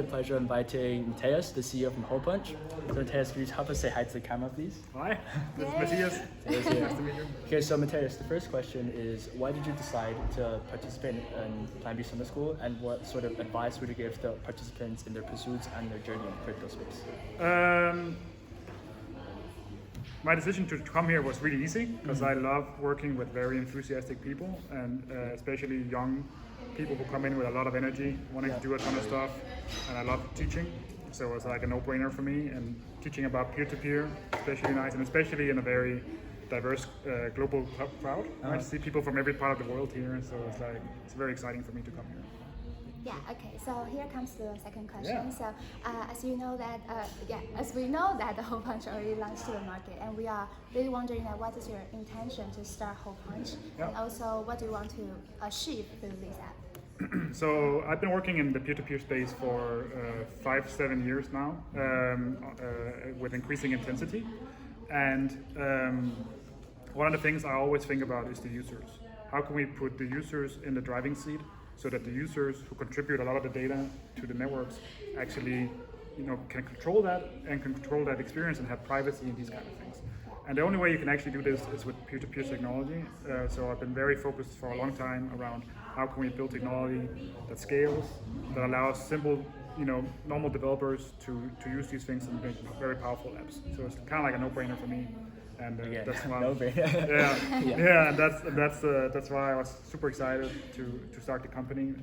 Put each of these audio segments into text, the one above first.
The pleasure of inviting Matthias, the CEO from HolePunch. So Matthias, can you help us say hi to the camera, please? Hi, this is Matthias. Matthias here. Nice to meet you. Okay, so Matthias, the first question is, why did you decide to participate in Plan B Summer School, and what sort of advice would you give the participants in their pursuits and their journey in the crypto space? My decision to come here was really easy because I love working with very enthusiastic people, and especially young people who come in with a lot of energy, wanting to do a ton of stuff, and I love teaching. So it was like a no-brainer for me, and teaching about peer-to-peer, especially nice, and especially in a very diverse global crowd. I see people from every part of the world here, so it's very exciting for me to come here. Yeah. Okay. So here comes the second question. Yeah. So as you know that, as we know that the HolePunch already launched to the market, and we are really wondering that what is your intention to start HolePunch, and also what do you want to achieve through this app? So I've been working in the peer-to-peer space for 5-7 years now, with increasing intensity. And one of the things I always think about is the users. How can we put the users in the driving seat so that the users who contribute a lot of the data to the networks actually, can control that and can control that experience and have privacy and these kind of things. And the only way you can actually do this is with peer-to-peer technology. So I've been very focused for a long time around how can we build technology that scales, that allows simple, normal developers to use these things and make very powerful apps. So it's kind of like a no-brainer for me. And that's why, and that's why I was super excited to start the company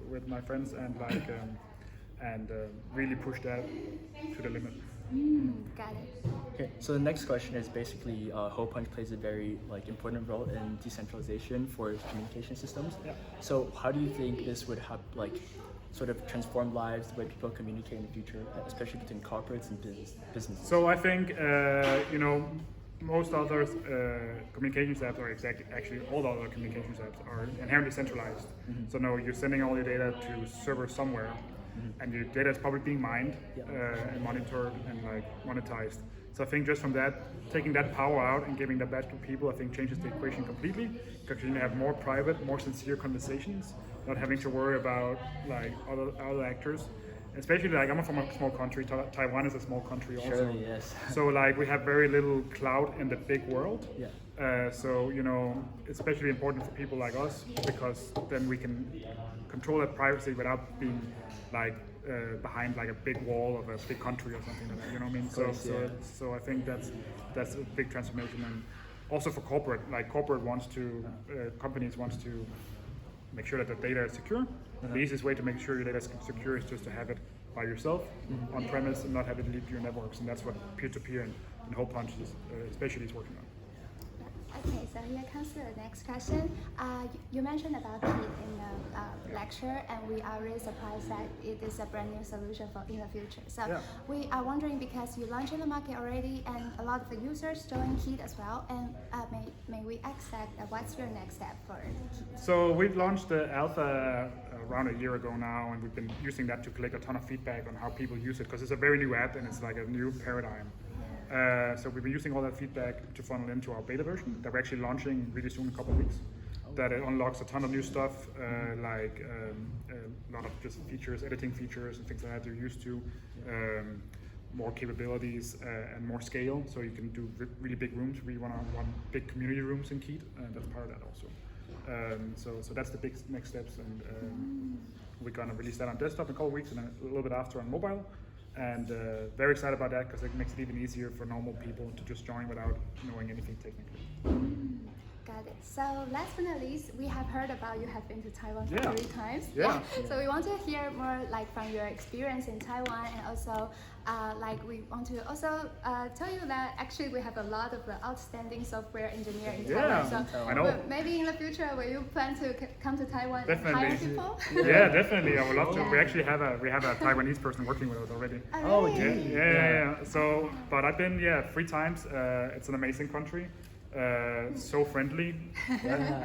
with my friends and really push that to the limit. Got it. Okay, so the next question is basically HolePunch plays a very important role in decentralization for communication systems. Yeah. So how do you think this would have sort of transform lives, the way people communicate in the future, especially between corporates and businesses? So I think most other communications apps are actually all other communications apps are inherently centralized. Mm-hmm. So no, you're sending all your data to servers somewhere. Mm-hmm. And your data is probably being mined and monitored and monetized. So I think just from that, taking that power out and giving that back to people, I think changes the equation completely. Because you have more private, more sincere conversations, not having to worry about other actors. Especially I'm from a small country. Taiwan is a small country also. Surely, yes. So we have very little clout in the big world. Yeah. So it's especially important for people like us because then we can control that privacy without being behind a big wall of a big country or something like that. You know what I mean? Course, so I think that's a big transformation, and also for corporate. Companies wants to make sure that the data is secure. Uh-huh. The easiest way to make sure your data is secure is just to have it by yourself on premise and not have it leak to your networks, and that's what peer-to-peer and HolePunch especially is working on. Okay, so here comes the next question. You mentioned about Kit in the lecture, and we are really surprised that it is a brand new solution for in the future. So we are wondering, because you launched in the market already, and a lot of the users join Kit as well. And may we expect what's your next step for Kit? So we launched the alpha around a year ago now, and we've been using that to collect a ton of feedback on how people use it, because it's a very new app and it's like a new paradigm. So we've been using all that feedback to funnel into our beta version that we're actually launching really soon in a couple of weeks. That it unlocks a ton of new stuff, a lot of just features, editing features and things like that you're used to, more capabilities and more scale. So you can do really big rooms, really one big community rooms in Keat, and that's part of that also. So that's the big next steps, and we're gonna release that on desktop in a couple of weeks and a little bit after on mobile. And very excited about that because it makes it even easier for normal people to just join without knowing anything technically. Got it. So last but not least, we have heard about you have been to Taiwan 3 times. Yeah. So we want to hear more from your experience in Taiwan, and also we want to also tell you that actually we have a lot of outstanding software engineers in Taiwan. So I know. Maybe in the future, will you plan to come to Taiwan Definitely. and hire people? Yeah, definitely. I would love to. We actually have a Taiwanese person working with us already. Oh, really? Yeah. So, but I've been 3 times. It's an amazing country. So friendly,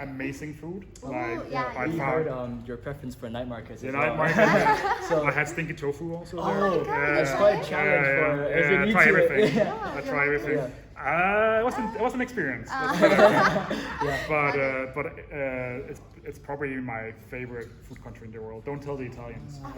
amazing food. We heard your preference for night markets. Night markets. So I had stinky tofu also. Oh, that's quite a challenge for. I try everything. I try everything. It was an experience. Yeah. But it's probably my favorite food country in the world. Don't tell the Italians. But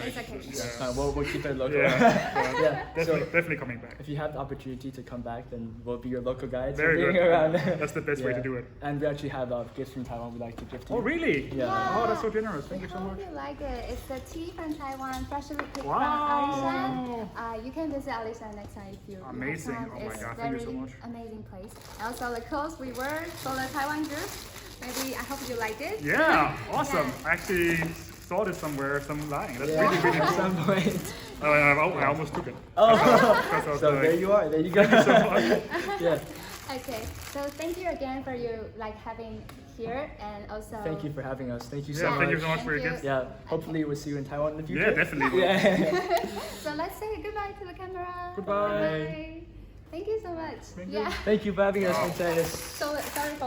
It's okay. Yeah. We'll keep it local. Yeah, Yeah. definitely coming back. If you have the opportunity to come back, then we'll be your local guides. Very being good. Around. That's the best way to do it. And we actually have gifts from Taiwan we'd like to gift to you. Oh, really? Yeah. Oh, that's so generous. Thank you so Hope much. you like it. It's the tea from Taiwan, freshly picked Wow. from Alishan. You can visit Alishan next time if you Amazing. have time. Oh my It's God, thank you so very much. amazing place. And also the clothes we wear for the Taiwan group. Maybe I hope you like it. Yeah, awesome. Yeah. I actually saw this somewhere, some lying. That's Yeah. really, really At cool. some point. I almost took it. Oh. Because I was So like, there you are. There you go. so much. Yeah. Okay, so thank you again for you having here, and also Thank you for having us. Thank you so Yeah, much. thank you so much for your Thank gifts. Yeah. Hopefully we'll see you in Taiwan in the future. Yeah, definitely. Yeah. So let's say goodbye to the camera. Goodbye. Bye. Thank you so much. Thank you. Yeah. Thank you for having us, Wow. Princess. So sorry for.